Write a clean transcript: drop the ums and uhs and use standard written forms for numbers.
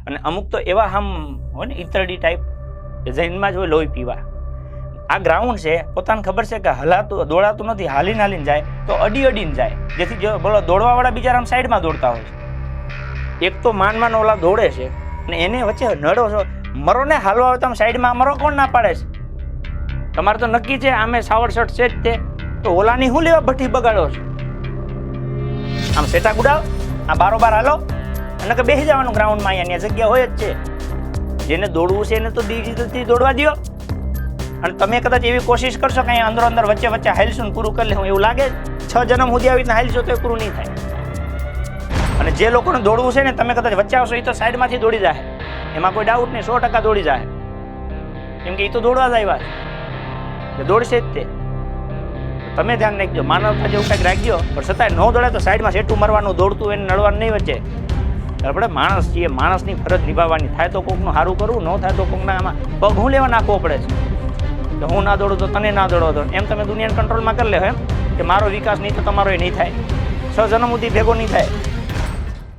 અને અમુક તો એવા આમ હોય ને ઈતરડી ટાઈપ જૈનમાં જ હોય લોહી પીવા. આ ગ્રાઉન્ડ છે, પોતાને ખબર છે કે હલાતું દોડાતું નથી, હાલીને હાલીને જાય તો અડીને જાય, જેથી જો બોલો દોડવાવાળા બિચારા આમ સાઈડમાં દોડતા હોય છે. એક તો માન ઓલા દોડે છે અને એને વચ્ચે નડો છો, મરો ને હાલવા આવે તમે સાઈડમાં મરો, કોણ ના પાડે છે? તમારે તો નક્કી છે આમે સાવરસટ છે જ તે, તો ઓલાની શું લેવા ભઠ્ઠી બગાડો છો? આમ સેટા ગુડાવ, આ બારોબાર હાલો અને કે બેસી જવાનું ગ્રાઉન્ડમાં, અહીંયા જગ્યા હોય જ છે. જેને દોડવું છે એને તો દિલથી દોડવા દો. અને તમે કદાચ એવી કોશિશ કરશો કે અહીંયા અંદર વચ્ચે હાલશું ને પૂરું કરી લેવું, એવું લાગે 6 જન્મ સુધી આવી રીતના હાલશો તો એ પૂરું નહીં થાય. અને જે લોકોને દોડવું છે ને તમે કદાચ વચ્ચે આવશો એ તો સાઈડમાંથી દોડી જાય, એમાં કોઈ ડાઉટ નહીં, 100% દોડી જાય, કેમ કે એ તો દોડવા જ આવ્યા છે, દોડશે જ તે. તમે ધ્યાન રાખજો, માનવતા જેવું કંઈક રાખજો, પણ છતાંય ન દોડે તો સાઈડમાં સેટું મરવાનું, દોડતું એને નડવાનું નહીં વચ્ચે. આપણે માણસ છીએ, માણસની ફરજ નિભાવવાની, થાય તો કોકનું સારું કરવું, ન થાય તો કોકના આમાં પગ હું લેવા નાખવો પડે છે કે હું ના દોડું તો તને ના દોડો દો, એમ તમે દુનિયાને કંટ્રોલમાં કરી લેવો એમ કે મારો વિકાસ નહીં તો તમારો એ નહીં થાય, 6 જન્મ સુધી ભેગો નહીં થાય.